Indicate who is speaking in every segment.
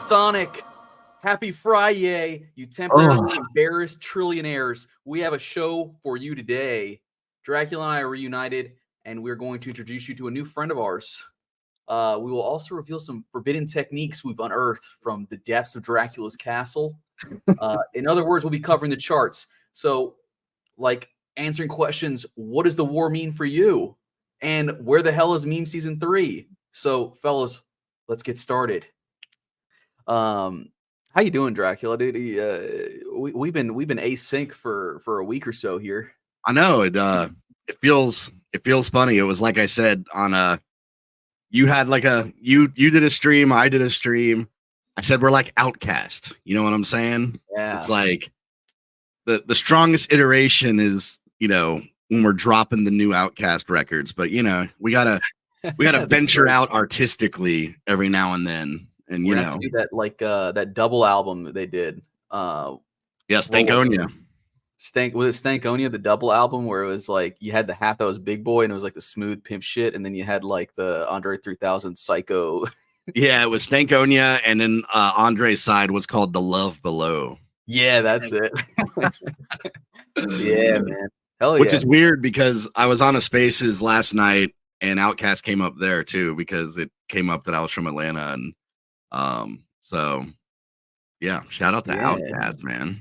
Speaker 1: GMSONIC. Happy Friday, you temporarily embarrassed trillionaires. We have a show for you today. Dracula and I are reunited, and we're going to introduce you to a new friend of ours. We will also reveal some forbidden techniques we've unearthed from the depths of Dracula's castle. In other words, we'll be covering the charts. So, like answering questions, what does the war mean for you? And where the hell is Meme Season 3? So, fellas, let's get started. How you doing, Dracula, dude? We've been async for a week or so here.
Speaker 2: I know it feels funny. It was like I said on you had like you did a stream, I did a stream. I said we're like Outcast. You know what I'm saying?
Speaker 1: Yeah.
Speaker 2: It's like the strongest iteration is, when we're dropping the new Outcast records, but we gotta venture out artistically every now and then. And
Speaker 1: we're gonna do that like that double album that they did.
Speaker 2: Yeah, Stankonia.
Speaker 1: Was it Stankonia, the double album where it was like you had the half that was Big Boy and it was like the smooth pimp shit, and then you had like the Andre 3000 Psycho.
Speaker 2: Yeah, it was Stankonia, and then Andre's side was called The Love Below.
Speaker 1: Yeah, that's it. Yeah, man. Hell yeah.
Speaker 2: Which is weird because I was on a Spaces last night and Outcast came up there too, because it came up that I was from Atlanta, and so yeah, shout out to Outcast, man.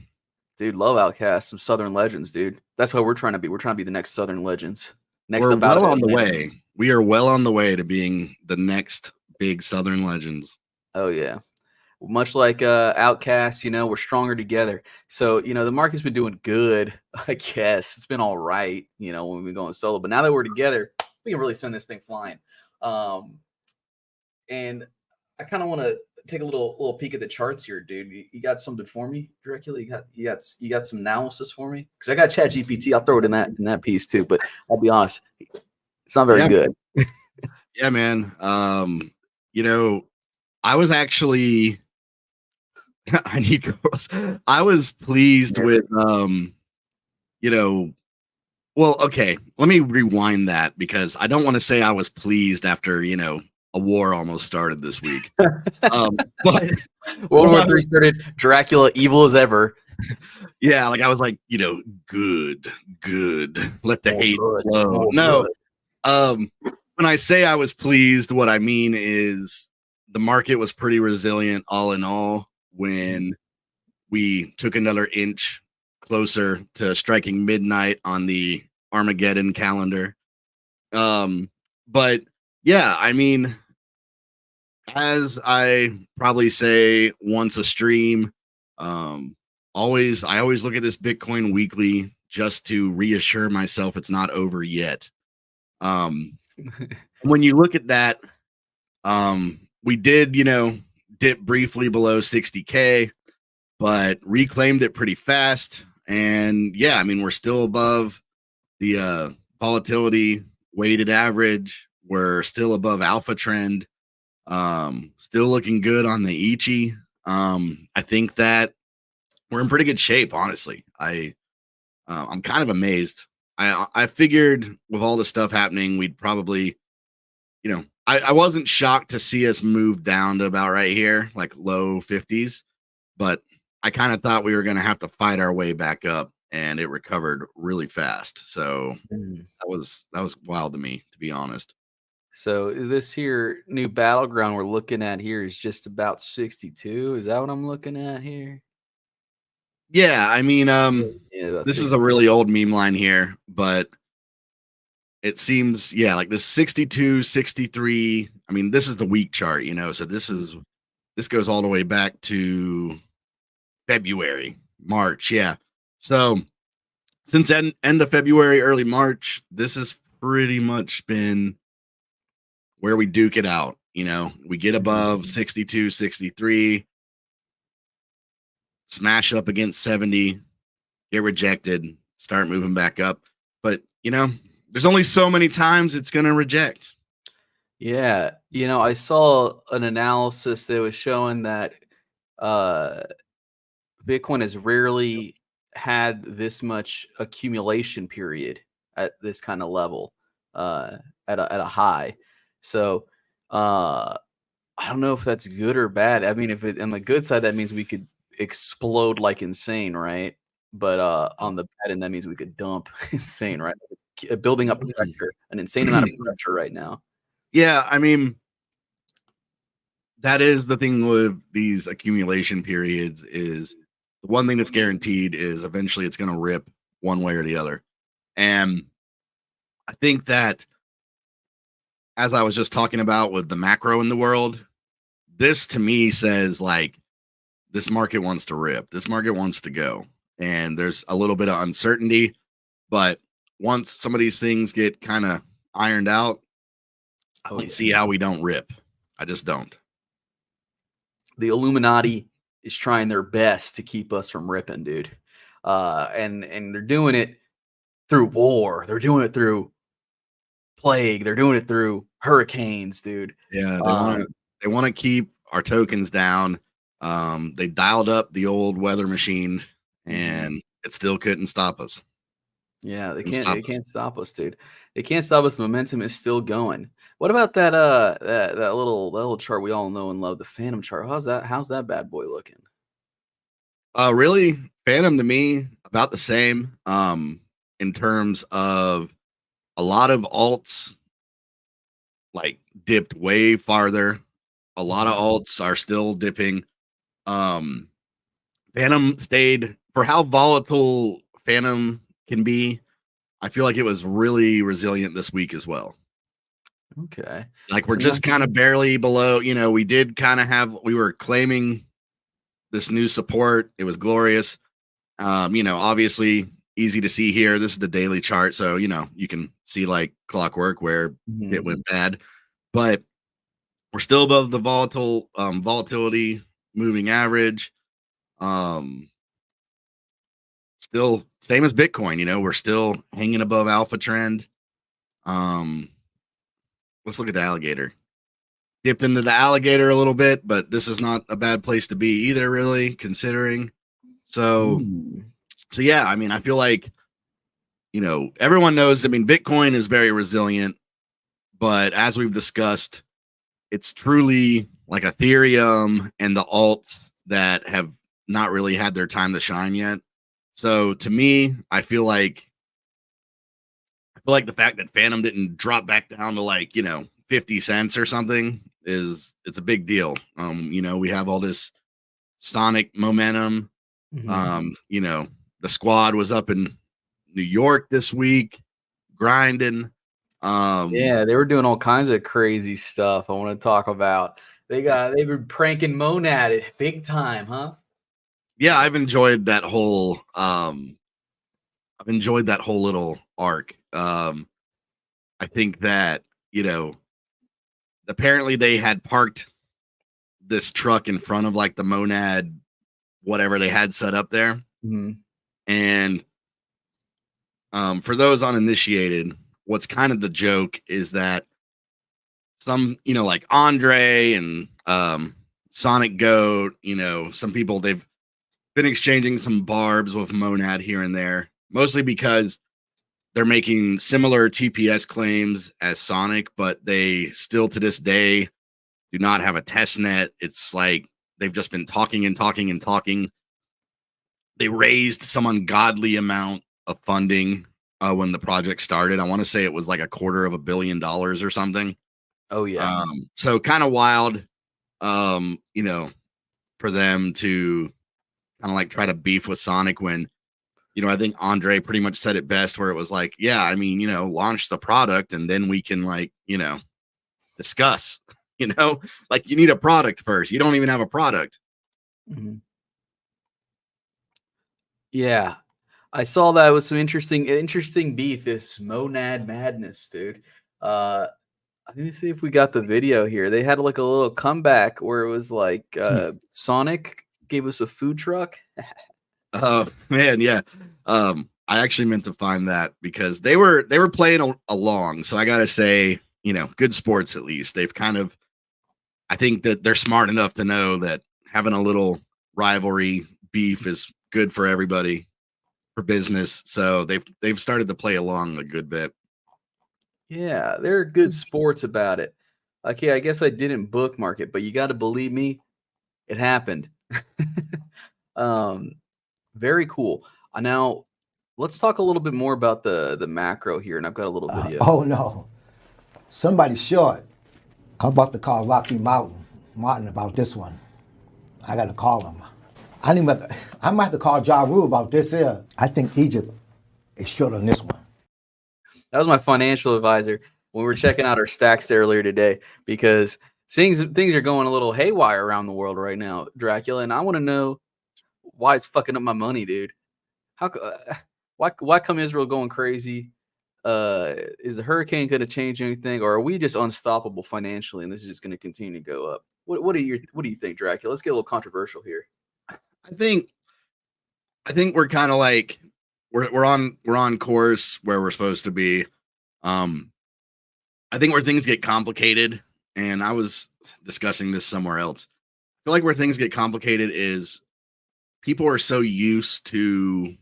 Speaker 1: Dude, love Outcast, some Southern legends, dude. That's what we're trying to be. We're trying to be the next Southern legends.
Speaker 2: We're well on the way. We are well on the way to being the next big Southern legends.
Speaker 1: Oh yeah. Much like Outcast, we're stronger together. So, the market's been doing good, I guess. It's been all right, when we've been going solo. But now that we're together, we can really send this thing flying. And I kind of want to take a little peek at the charts here, dude. You got something for me, Dracula? You got some analysis for me? Because I got ChatGPT. I'll throw it in that piece too. But I'll be honest, it's not very good.
Speaker 2: Yeah, man. I was actually I was pleased with well, okay, let me rewind that, because I don't want to say I was pleased after a war almost started this week. But
Speaker 1: World War III started, Dracula evil as ever.
Speaker 2: Yeah, like I was like, good, let the hate flow. No, when I say I was pleased, what I mean is the market was pretty resilient all in all when we took another inch closer to striking midnight on the Armageddon calendar. But yeah, I mean, as I probably say once a stream, I always look at this Bitcoin weekly just to reassure myself it's not over yet. When you look at that, we did, dip briefly below 60K, but reclaimed it pretty fast. And yeah, I mean, we're still above the volatility weighted average. We're still above alpha trend. Still looking good on the Ichi. I think that we're in pretty good shape, honestly. I'm kind of amazed. I figured with all the stuff happening, we'd probably, I wasn't shocked to see us move down to about right here, like low 50s, but I kind of thought we were going to have to fight our way back up, and it recovered really fast. So that was wild to me, to be honest.
Speaker 1: So this here new battleground we're looking at here is just about 62. Is that what I'm looking at here?
Speaker 2: Yeah, I mean, this is a really old meme line here, but it seems, yeah, like this 62, 63. I mean, this is the week chart, so this goes all the way back to February, March. Yeah. So since end of February, early March, this has pretty much been where we duke it out. We get above 62, 63, smash up against 70, get rejected, start moving back up. But, there's only so many times it's going to reject.
Speaker 1: Yeah. I saw an analysis that was showing that Bitcoin has rarely had this much accumulation period at this kind of level, at a high. So I don't know if that's good or bad. I mean, if it on the good side, that means we could explode like insane, right? But on the bad end, that means we could dump insane, right? Building up pressure, an insane amount of pressure right now.
Speaker 2: Yeah, I mean, that is the thing with these accumulation periods is the one thing that's guaranteed is eventually it's going to rip one way or the other. And I think that as I was just talking about with the macro in the world, this to me says like this market wants to rip. This market wants to go. And there's a little bit of uncertainty, but once some of these things get kind of ironed out, I don't see how we don't rip. I just don't.
Speaker 1: The Illuminati is trying their best to keep us from ripping, dude. And they're doing it through war. They're doing it through plague. They're doing it through hurricanes, dude.
Speaker 2: Yeah, they want to keep our tokens down. They dialed up the old weather machine, and it still couldn't stop us.
Speaker 1: Yeah, they can't stop us, dude. They can't stop us. The momentum is still going. What about that little chart we all know and love, the Fantom chart? How's that bad boy looking?
Speaker 2: Really, Fantom to me about the same. In terms of a lot of alts like dipped way farther. A lot of alts are still dipping. Fantom stayed for how volatile Fantom can be. I feel like it was really resilient this week as well.
Speaker 1: Okay.
Speaker 2: Like we're just kind of barely below, we did kind of we were claiming this new support. It was glorious. Obviously easy to see here. This is the daily chart. So, you can see like clockwork where it went bad, but we're still above the volatility moving average. Still same as Bitcoin, we're still hanging above alpha trend. Let's look at the alligator. Dipped into the alligator a little bit, but this is not a bad place to be either, really, considering. So yeah, I mean, I feel like, everyone knows, Bitcoin is very resilient, but as we've discussed, it's truly like Ethereum and the alts that have not really had their time to shine yet. So to me, I feel like the fact that Fantom didn't drop back down to like, 50 cents or something it's a big deal. We have all this Sonic momentum. The squad was up in New York this week grinding.
Speaker 1: Yeah, they were doing all kinds of crazy stuff I want to talk about. They've been pranking Monad big time, huh?
Speaker 2: Yeah, I've enjoyed that whole little arc. I think that, apparently they had parked this truck in front of like the Monad, whatever they had set up there. And for those uninitiated, what's kind of the joke is that some, like Andre and Sonic Goat, some people, they've been exchanging some barbs with Monad here and there, mostly because they're making similar TPS claims as Sonic, but they still to this day do not have a test net. It's like they've just been talking and talking and talking. They raised some ungodly amount of funding when the project started. I want to say it was like $250 million or something.
Speaker 1: Oh yeah.
Speaker 2: So kind of wild, for them to kind of like try to beef with Sonic when, I think Andre pretty much said it best where it was like, yeah, I mean, launch the product and then we can like, discuss, like you need a product first. You don't even have a product.
Speaker 1: Yeah. I saw that was some interesting beef, this Monad madness, dude. Let me see if we got the video here. They had like a little comeback where it was like Sonic gave us a food truck.
Speaker 2: Oh man, yeah. I actually meant to find that because they were playing along. So I gotta say, good sports at least. They've kind of, I think that they're smart enough to know that having a little rivalry beef is good for everybody, for business. So they've started to play along a good bit.
Speaker 1: Yeah, they're good sports about it. Okay, I guess I didn't bookmark it, but you got to believe me, it happened. um, very cool. Now, let's talk a little bit more about the macro here, and I've got a little video.
Speaker 3: Oh no, somebody's short. I'm about to call Lockheed Martin about this one. I got to call him. I might have to call Ja Rule about this here. I think Egypt is short on this one.
Speaker 1: That was my financial advisor when we were checking out our stacks earlier today, because things are going a little haywire around the world right now, Dracula, and I want to know why it's fucking up my money, dude. Why come Israel going crazy? Is the hurricane going to change anything, or are we just unstoppable financially, and this is just going to continue to go up? What do you think, Dracula? Let's get a little controversial here.
Speaker 2: I think we're kind of like we're on course where we're supposed to be. I think where things get complicated, and I was discussing this somewhere else. I feel like where things get complicated is people are so used to,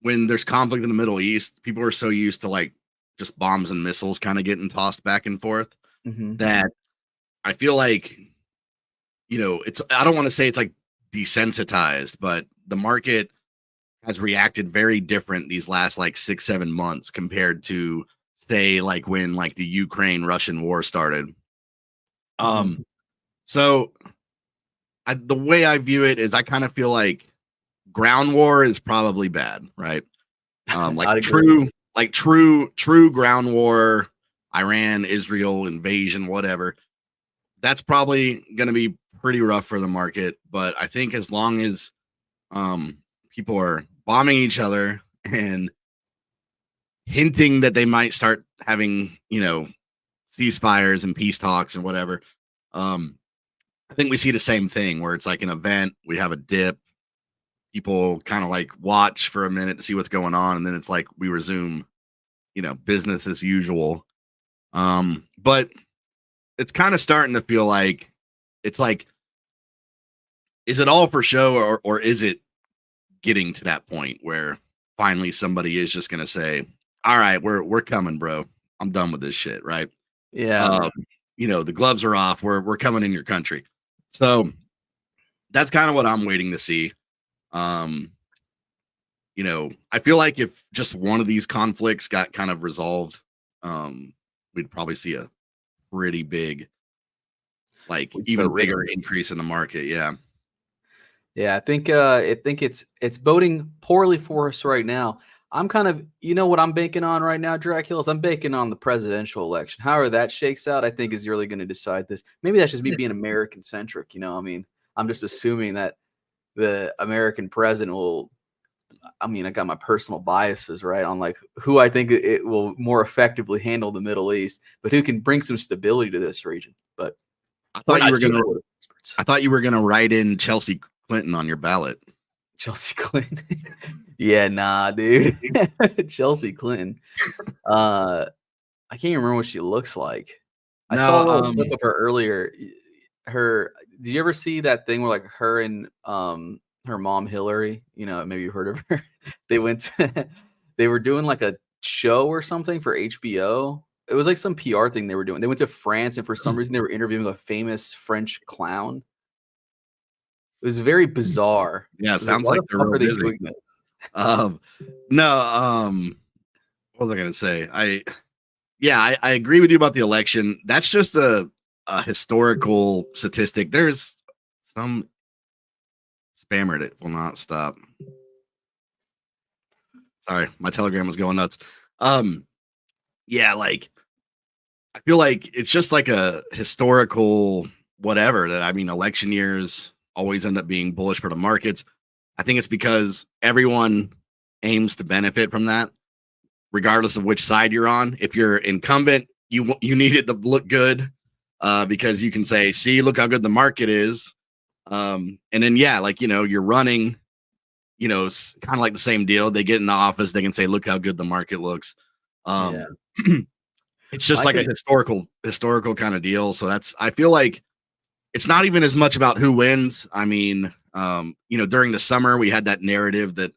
Speaker 2: when there's conflict in the Middle East, people are so used to like just bombs and missiles kind of getting tossed back and forth that I feel like, I don't want to say it's like desensitized, but the market has reacted very different these last like 6-7 months compared to, say, like when like the Ukraine-Russian war started. So the way I view it is I kind of feel like ground war is probably bad, right? Like true ground war, Iran, Israel invasion, whatever. That's probably going to be pretty rough for the market. But I think as long as people are bombing each other and hinting that they might start having, ceasefires and peace talks and whatever, I think we see the same thing where it's like an event, we have a dip, people kind of like watch for a minute to see what's going on, and then it's like we resume, business as usual. But it's kind of starting to feel like it's like, is it all for show, or is it getting to that point where finally somebody is just going to say, all right, we're coming, bro. I'm done with this shit, right?
Speaker 1: Yeah.
Speaker 2: The gloves are off. We're coming in your country. So that's kind of what I'm waiting to see. I feel like if just one of these conflicts got kind of resolved, we'd probably see a pretty big, like even bigger increase in the market. Yeah.
Speaker 1: Yeah, I think it's boding poorly for us right now. I'm kind of, what I'm banking on right now, Dracula, is I'm banking on the presidential election. However that shakes out, I think is really going to decide this. Maybe that's just me being American centric. I mean, I'm just assuming that the American president will. I mean, I got my personal biases, right, on like who I think it will more effectively handle the Middle East, but who can bring some stability to this region. But
Speaker 2: I thought you were gonna write in Chelsea Clinton on your ballot.
Speaker 1: Chelsea Clinton. Yeah, nah, dude. Chelsea Clinton. I can't even remember what she looks like. I saw a little clip of her earlier. Did you ever see that thing where like her and her mom Hillary, maybe you heard of her. They were doing like a show or something for HBO. It was like some PR thing they were doing. They went to France, and for some reason they were interviewing a famous French clown. It was very bizarre.
Speaker 2: Yeah, sounds like they're real busy. No, what was I gonna say? I agree with you about the election. That's just a historical statistic. There's some spammer that will not stop. Sorry, my Telegram was going nuts. Yeah, like I feel like it's just like a historical whatever that, I mean, election years always end up being bullish for the markets. I think it's because everyone aims to benefit from that, regardless of which side you're on. If you're incumbent, you need it to look good, because you can say, see, look how good the market is. And then, like, you're running, it's kind of like the same deal. They get in the office, they can say, look how good the market looks. It's just like a historical kind of deal. So I feel like it's not even as much about who wins. I mean, during the summer, we had that narrative that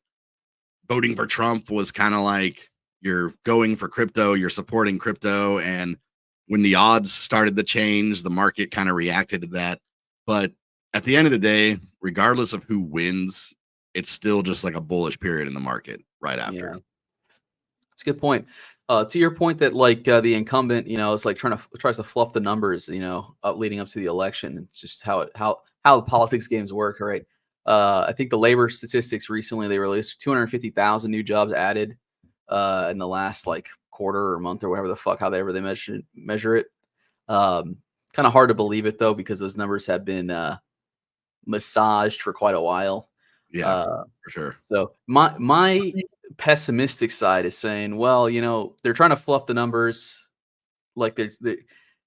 Speaker 2: voting for Trump was kind of like you're going for crypto, you're supporting crypto. And when the odds started to change, the market kind of reacted to that. But at the end of the day, regardless of who wins, it's still just like a bullish period in the market right after.
Speaker 1: Yeah. That's a good point. To your point that like the incumbent, is like tries to fluff the numbers, leading up to the election. It's just how the politics games work, right? I think the labor statistics recently they released 250,000 new jobs added in the last like quarter or month or whatever the fuck however they measure it. Kind of hard to believe it though because those numbers have been massaged for quite a while.
Speaker 2: Yeah, for sure.
Speaker 1: So my pessimistic side is saying, well, they're trying to fluff the numbers, like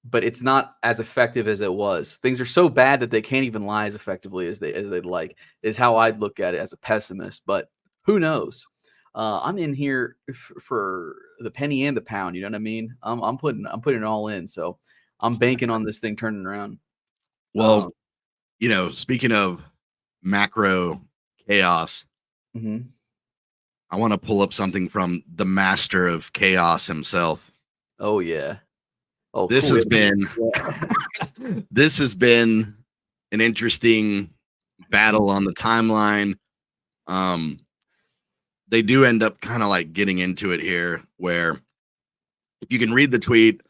Speaker 1: but it's not as effective as it was. Things are so bad that they can't even lie as effectively as they'd like. Is how I'd look at it as a pessimist. But who knows? I'm in here for the penny and the pound. You know what I mean? I'm putting it all in. So I'm banking on this thing turning around.
Speaker 2: Well, speaking of macro chaos, I want to pull up something from the master of chaos himself.
Speaker 1: Oh yeah. Oh,
Speaker 2: this
Speaker 1: cool.
Speaker 2: has been this has been an interesting battle on the timeline. They do end up kind of like getting into it here, where if you can read the tweet,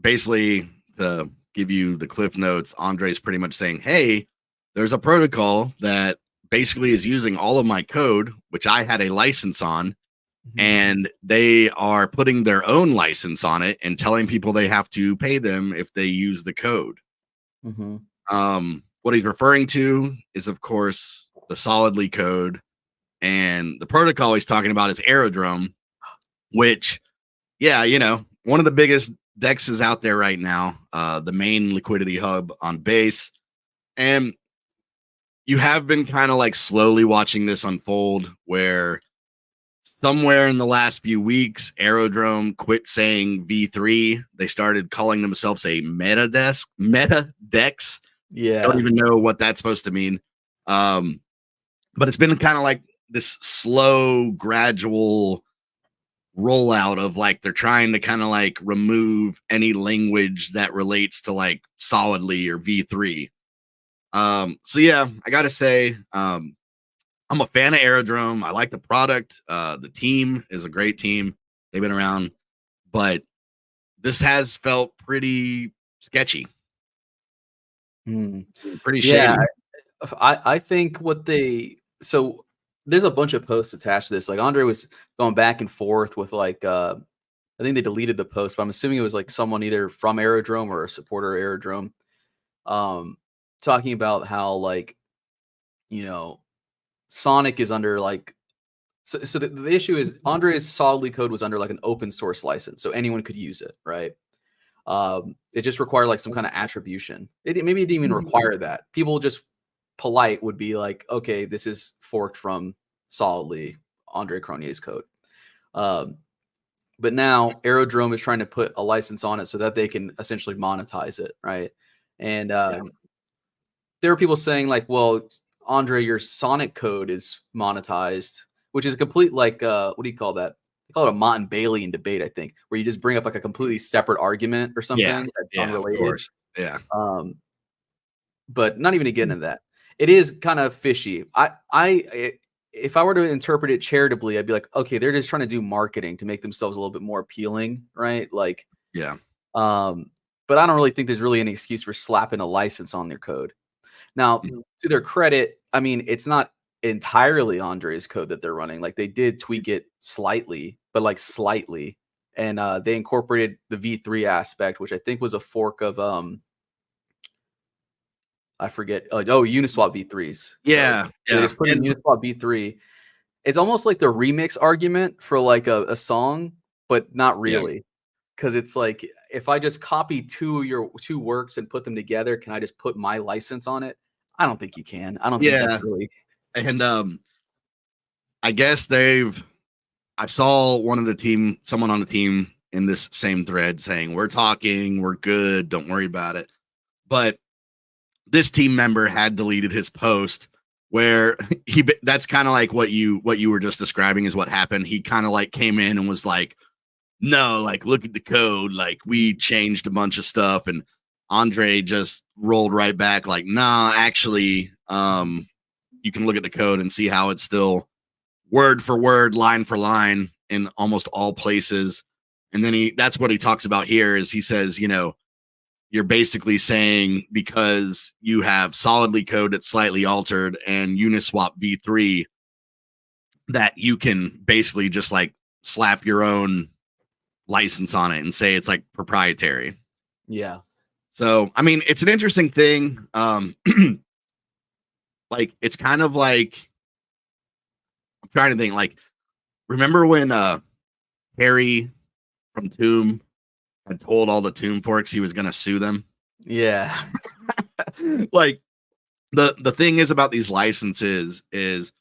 Speaker 2: basically to give you the cliff notes, Andre's pretty much saying, hey, there's a protocol that basically is using all of my code, which I had a license on, and they are putting their own license on it and telling people they have to pay them if they use the code. What he's referring to is, of course, the Solidly code, and the protocol he's talking about is Aerodrome, which, one of the biggest dexes out there right now, the main liquidity hub on Base. And you have been kind of like slowly watching this unfold, where somewhere in the last few weeks, Aerodrome quit saying V3. They started calling themselves a meta dex.
Speaker 1: Yeah.
Speaker 2: I don't even know what that's supposed to mean. But it's been kind of like this slow, gradual rollout of like they're trying to kind of like remove any language that relates to like Solidly or V3. So yeah, I gotta say, I'm a fan of Aerodrome. I like the product. The team is a great team. They've been around, but this has felt pretty sketchy. Pretty shady.
Speaker 1: Yeah, I think so there's a bunch of posts attached to this. Like Andre was going back and forth with like I think they deleted the post, but I'm assuming it was like someone either from Aerodrome or a supporter of Aerodrome, talking about how like Sonic is under like so the issue is Andre's Solidly code was under like an open source license, so anyone could use it, right? It just required like some kind of attribution. Maybe it didn't even require that. People just polite would be like, okay, this is forked from Solidly, Andre Cronier's code. But now Aerodrome is trying to put a license on it so that they can essentially monetize it, right? And there are people saying like, well, Andre, your Sonic code is monetized, which is a complete like what do you call that? They call it a Mott and Bailey in debate, I think, where you just bring up like a completely separate argument or something that's unrelated.
Speaker 2: Of course. Yeah.
Speaker 1: But not even to get into that. It is kind of fishy. If I were to interpret it charitably, I'd be like, okay, they're just trying to do marketing to make themselves a little bit more appealing, right? Like,
Speaker 2: yeah.
Speaker 1: But I don't really think there's really any excuse for slapping a license on their code. Now, to their credit, I mean, it's not entirely Andre's code that they're running. Like they did tweak it slightly, but like slightly, and they incorporated the V3 aspect, which I think was a fork of I forget. Uniswap V3s.
Speaker 2: Yeah,
Speaker 1: right? They just put in Uniswap V3. It's almost like the remix argument for like a song, but not really, because it's like if I just copy two works and put them together, can I just put my license on it? I don't think you can. I don't think that's really.
Speaker 2: And I guess I saw someone on the team in this same thread saying, we're talking, we're good, don't worry about it. But this team member had deleted his post where that's kind of like what you were just describing is what happened. He kind of like came in and was like, no, like, look at the code. Like, we changed a bunch of stuff. And Andre just rolled right back, like, nah, actually, you can look at the code and see how it's still word for word, line for line in almost all places. And then that's what he talks about here is he says, you're basically saying because you have solidly code that's slightly altered and Uniswap v3 that you can basically just like slap your own license on it and say it's like proprietary.
Speaker 1: Yeah.
Speaker 2: So, I mean, it's an interesting thing. Like, it's kind of like, I'm trying to think, like, remember when Harry from Tomb had told all the Tomb forks he was going to sue them?
Speaker 1: Yeah.
Speaker 2: Like, the thing is about these licenses is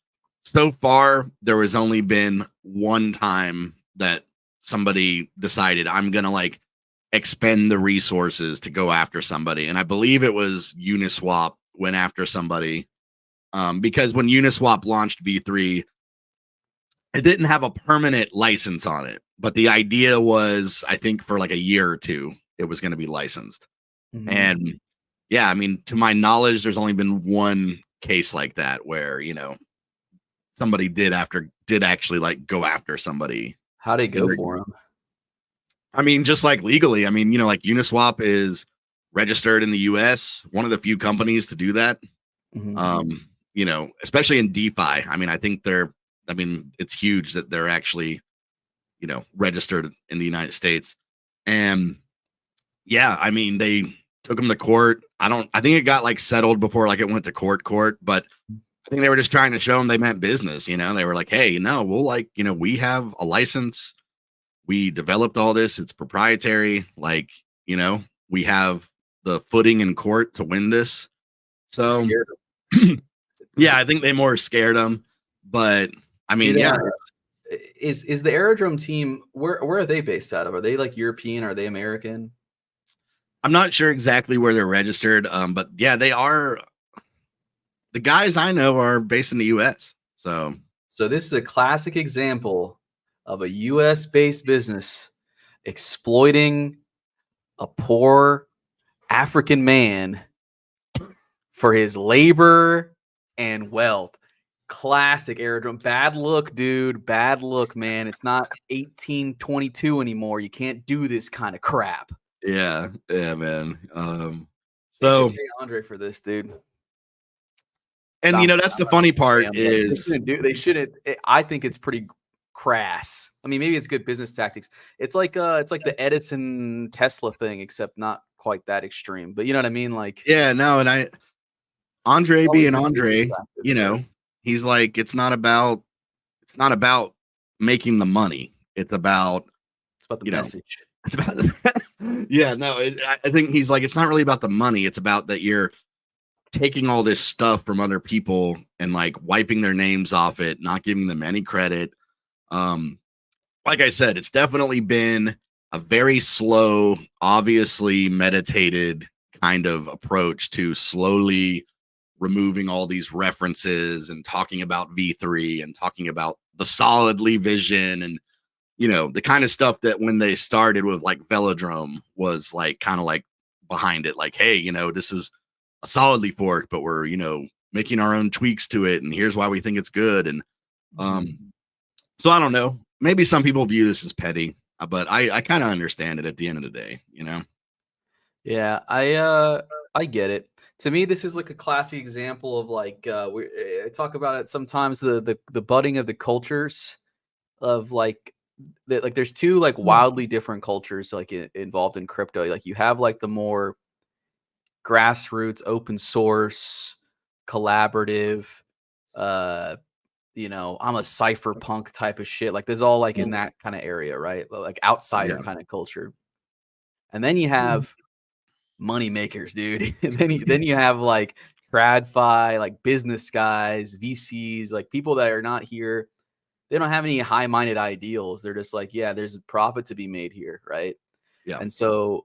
Speaker 2: so far there was only been one time that somebody decided I'm going to like expend the resources to go after somebody. And I believe it was Uniswap went after somebody because when Uniswap launched V3, it didn't have a permanent license on it. But the idea was, I think for like a year or two, it was going to be licensed.
Speaker 1: Mhm.
Speaker 2: And yeah, I mean, to my knowledge, there's only been one case like that where, somebody did actually like go after somebody.
Speaker 1: How'd it go for him?
Speaker 2: I mean, just like legally, I mean, like Uniswap is registered in the US, one of the few companies to do that.
Speaker 1: Mhm.
Speaker 2: Especially in DeFi. I mean, I think it's huge that they're actually, registered in the United States. And yeah, I mean, they took them to court. I think it got like settled before like it went to court, but I think they were just trying to show them they meant business. They were like, hey, we'll like, we have a license. We developed all this. It's proprietary. Like, we have the footing in court to win this. So
Speaker 1: Scared him.
Speaker 2: yeah, I think they more scared them. But I mean, yeah.
Speaker 1: Is the Aerodrome team, where are they based out of? Are they like European? Are they American?
Speaker 2: I'm not sure exactly where they're registered. But yeah, they are. The guys I know are based in the US. So
Speaker 1: this is a classic example of a US based business exploiting a poor African man for his labor and wealth. Classic Aerodrome. Bad look, dude. Bad look, man. It's not 1822 anymore. You can't do this kind of crap.
Speaker 2: yeah, man.
Speaker 1: They should pay Andre for this, dude.
Speaker 2: And that's the funny part is
Speaker 1: they shouldn't. I think it's pretty crass. I mean, maybe it's good business tactics. It's like the Edison Tesla thing, except not quite that extreme. But you know what I mean? Like,
Speaker 2: yeah, no, and Andre being Andre, he's like, it's not about making the money. It's about
Speaker 1: the message.
Speaker 2: It's about yeah, no, I think he's like, it's not really about the money. It's about that you're taking all this stuff from other people and like wiping their names off it, not giving them any credit. Like I said, it's definitely been a very slow, obviously meditated kind of approach to slowly removing all these references and talking about V3 and talking about the solidly vision and the kind of stuff that when they started with like Velodrome was like kind of like behind it, like, hey, this is a solidly fork, but we're making our own tweaks to it, and here's why we think it's good. And so I don't know, maybe some people view this as petty, but I kind of understand it at the end of the day.
Speaker 1: Yeah, I get it. To me, this is like a classic example of like I talk about it sometimes, the budding of the cultures of like there's two like wildly different cultures like involved in crypto. Like you have like the more grassroots, open source, collaborative, I'm a cypherpunk type of shit. Like there's all like in that kind of area, right? Like outsider kind of culture. And then you have money makers, dude. And then you have like TradFi, like business guys, VCs, like people that are not here. They don't have any high-minded ideals. They're just like, yeah, there's a profit to be made here, right?
Speaker 2: Yeah.
Speaker 1: And so,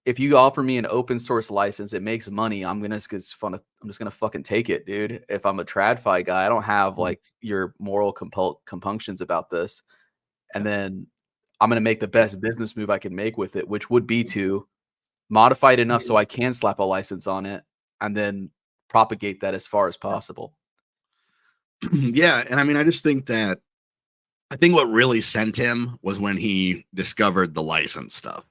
Speaker 1: if you offer me an open source license, it makes money. I'm just gonna fucking take it, dude. If I'm a TradFi guy, I don't have like your moral compunctions about this. and then I'm going to make the best business move I can make with it, which would be to modify it enough so I can slap a license on it and then propagate that as far as possible.
Speaker 2: Yeah, and I mean, I just think that I think what really sent him was when he discovered the license stuff.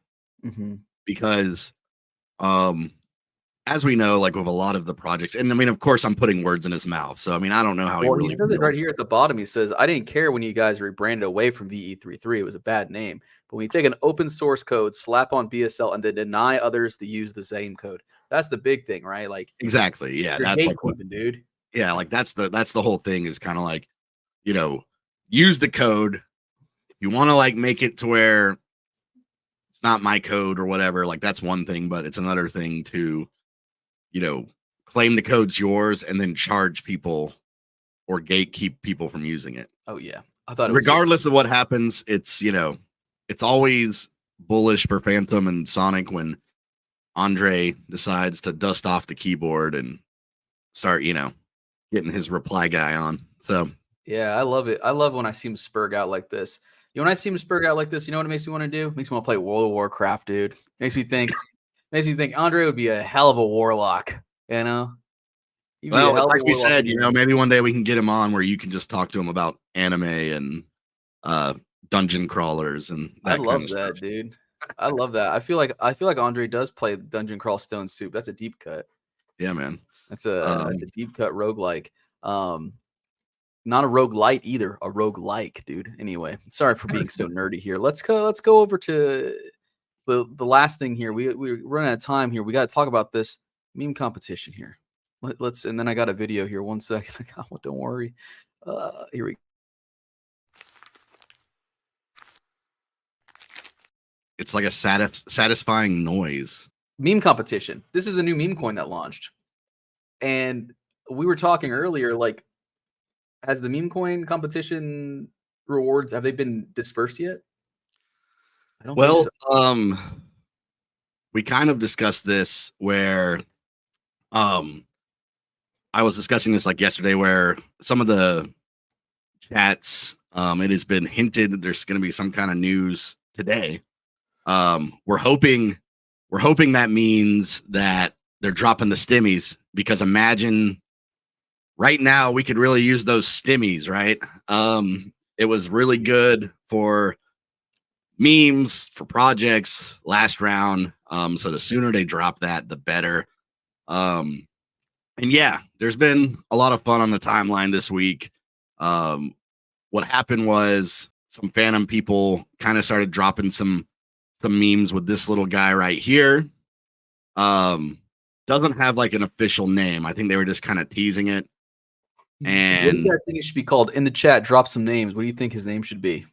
Speaker 2: Because as we know, like with a lot of the projects, and I mean, of course, I'm putting words in his mouth. So I mean, I don't know how he really
Speaker 1: says it right here at the bottom. He says, I didn't care when you guys rebranded away from VE33. It was a bad name. But when you take an open source code, slap on BSL, and then deny others to use the same code, that's the big thing, right? Like
Speaker 2: exactly, yeah,
Speaker 1: that's like what,
Speaker 2: dude. Yeah, like that's the whole thing is kind of like, you know, use the code. If you want to like make it to where it's not my code or whatever, like that's one thing, but it's another thing to, you know, claim the code's yours and then charge people or gatekeep people from using it.
Speaker 1: Oh yeah, I thought
Speaker 2: regardless of what happens, it's, you know, it's always bullish for Fantom and Sonic when Andre decides to dust off the keyboard and start, you know, getting his reply guy on. So
Speaker 1: yeah, I love it. I love when I see him spurg out like this. You know, when I see him spurg out like this, you know what it makes me want to do? It makes me want to play World of Warcraft, dude. Makes me think Andre would be a hell of a warlock, you know?
Speaker 2: Well, like we said, you know, maybe one day we can get him on where you can just talk to him about anime and dungeon crawlers and that. I
Speaker 1: love that, dude. I love that. I feel like Andre does play Dungeon Crawl Stone Soup. That's a deep cut.
Speaker 2: Yeah, man.
Speaker 1: That's a deep cut roguelike. Not a roguelite either, a roguelike, dude. Anyway, sorry for being so nerdy here. Let's go over to the last thing here. We're running out of time here. We got to talk about this meme competition here. Let's and then I got a video here. 1 second. Don't worry. Here we go.
Speaker 2: It's like a satisfying noise.
Speaker 1: Meme competition. This is a new meme coin that launched. And we were talking earlier, like, has the meme coin competition rewards, have they been dispersed yet?
Speaker 2: I don't think so. We kind of discussed this where I was discussing this like yesterday where some of the chats, it has been hinted that there's going to be some kind of news today. We're hoping that means that they're dropping the stimmies, because imagine right now we could really use those stimmies, right? It was really good for memes, for projects last round. So the sooner they drop that, the better. And yeah, there's been a lot of fun on the timeline this week. What happened was some Fantom people kind of started dropping some memes with this little guy right here. Doesn't have like an official name. I think they were just kind of teasing it. And
Speaker 1: what do you guys think it should be called? In the chat, drop some names. What do you think his name should be?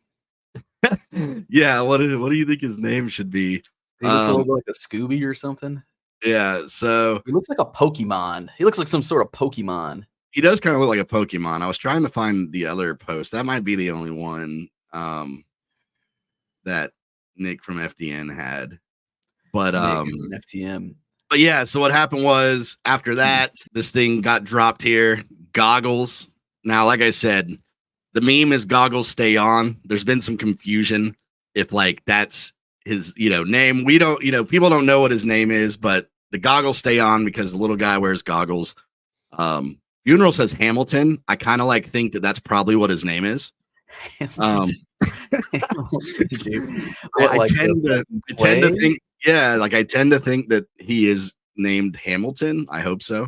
Speaker 2: Yeah, what do you think his name should be?
Speaker 1: He looks a little like a Scooby or something.
Speaker 2: Yeah, so
Speaker 1: he looks like a Pokemon. He looks like some sort of Pokemon.
Speaker 2: He does kind of look like a Pokemon. I was trying to find the other post. That might be the only one that Nick from FDN had. But
Speaker 1: FTM.
Speaker 2: But yeah, so what happened was after that, this thing got dropped here. Goggles. Now, like I said, the meme is goggles stay on. There's been some confusion if like that's his, name. We don't, people don't know what his name is, but the goggles stay on because the little guy wears goggles. Funeral says Hamilton. I kind of like think that that's probably what his name is. I tend to think, yeah, like I tend to think that he is named Hamilton. I hope so.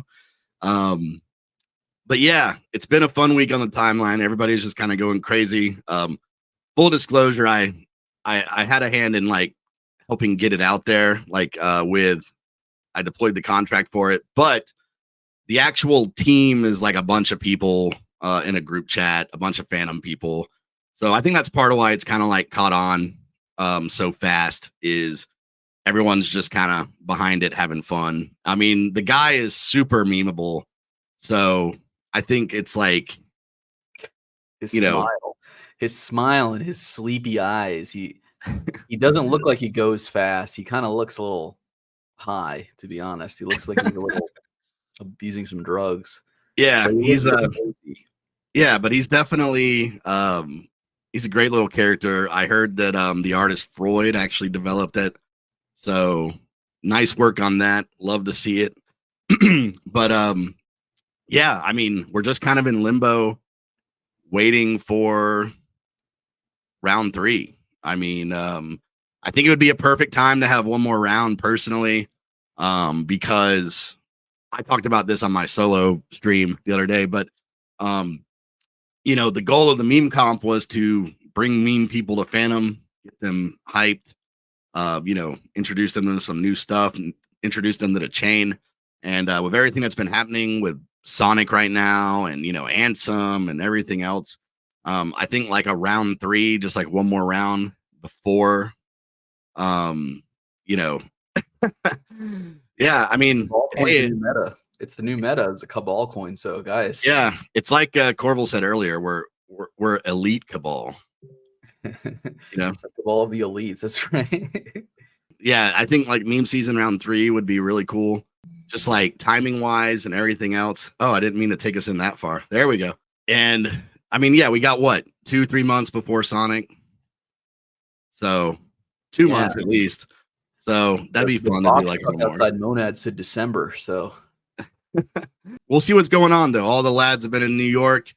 Speaker 2: But yeah, it's been a fun week on the timeline. Everybody's just kind of going crazy. Full disclosure, I had a hand in like helping get it out there. Like I deployed the contract for it, but the actual team is like a bunch of people in a group chat, a bunch of Fantom people. So I think that's part of why it's kind of like caught on so fast is everyone's just kind of behind it, having fun. I mean, the guy is super memeable. So I think it's like,
Speaker 1: his smile and his sleepy eyes. He doesn't look like he goes fast. He kind of looks a little high, to be honest. He looks like he's a little abusing some drugs.
Speaker 2: Yeah, but he's definitely He's a great little character. I heard that the artist Freud actually developed it. So nice work on that. Love to see it. But yeah, I mean, we're just kind of in limbo waiting for round 3. I mean, I think it would be a perfect time to have one more round personally, because I talked about this on my solo stream the other day, but the goal of the meme comp was to bring meme people to Fantom, get them hyped, introduce them to some new stuff and introduce them to the chain. And with everything that's been happening with Sonic right now and, Ansem and everything else, I think like a round 3, just like one more round before, yeah, I mean,
Speaker 1: hey, new meta. It's the new meta. It's a Cabal coin. So guys,
Speaker 2: yeah, it's like Corval said earlier, we're elite Cabal.
Speaker 1: Cabal of the elites. That's right.
Speaker 2: Yeah, I think like meme season round 3 would be really cool, just like timing wise and everything else. Oh, I didn't mean to take us in that far. There we go. And I mean, yeah, we got what 2-3 months before Sonic, so 2 months at least. So that'd be fun to do like one more.
Speaker 1: Outside Monad said December, so
Speaker 2: we'll see what's going on though. All the lads have been in New York.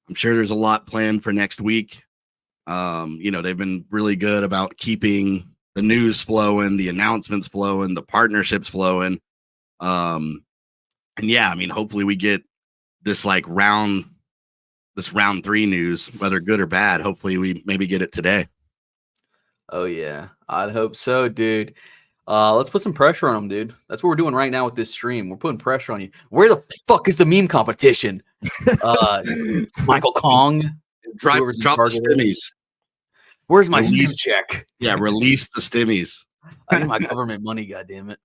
Speaker 2: I'm sure there's a lot planned for next week. They've been really good about keeping the news flowing, the announcements flowing, the partnerships flowing. And yeah, I mean, hopefully we get this like round 3 news, whether good or bad. Hopefully we maybe get it today.
Speaker 1: Oh yeah, I'd hope so, dude. Let's put some pressure on them, dude. That's what we're doing right now with this stream. We're putting pressure on you. Where the fuck is the meme competition? Michael Kong,
Speaker 2: drop the stimmies.
Speaker 1: Where's my stim check?
Speaker 2: Yeah, release the stimmies.
Speaker 1: I need my government money, goddammit.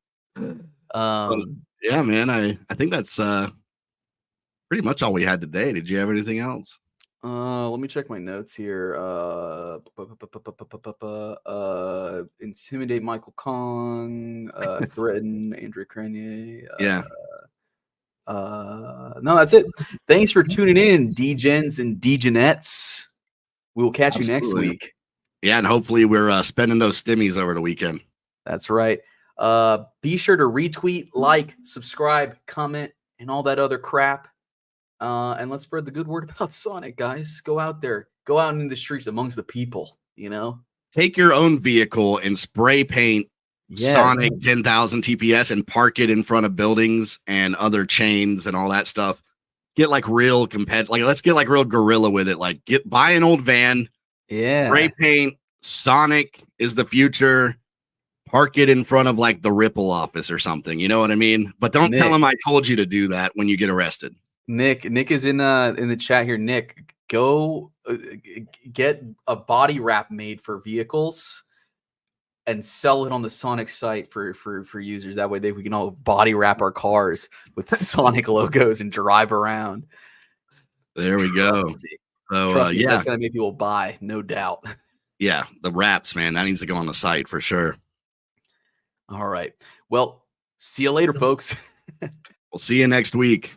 Speaker 2: Yeah, man. I think that's pretty much all we had today. Did you have anything else?
Speaker 1: Let me check my notes here. Intimidate Michael Kong, threaten Andrew Cranier.
Speaker 2: Yeah.
Speaker 1: No, that's it. Thanks for tuning in, D-Gens and D-Genettes. We will catch you next week.
Speaker 2: Yeah, and hopefully we're spending those stimmies over the weekend.
Speaker 1: That's right. Be sure to retweet, like, subscribe, comment, and all that other crap. And let's spread the good word about Sonic, guys. Go out there. Go out in the streets amongst the people,
Speaker 2: Take your own vehicle and spray paint Sonic 10,000 TPS and park it in front of buildings and other chains and all that stuff. Get like real let's get like real guerrilla with it. Like buy an old van.
Speaker 1: Yeah.
Speaker 2: Spray paint Sonic is the future. Park it in front of like the Ripple office or something. You know what I mean? But don't tell them I told you to do that when you get arrested.
Speaker 1: Nick is in the chat here. Nick, go get a body wrap made for vehicles and sell it on the Sonic site for users. That way we can all body wrap our cars with Sonic logos and drive around.
Speaker 2: There we go. So
Speaker 1: yeah, that's gonna make people buy, no doubt.
Speaker 2: Yeah, the wraps, man, that needs to go on the site for sure.
Speaker 1: All right. Well, see you later, folks.
Speaker 2: We'll see you next week.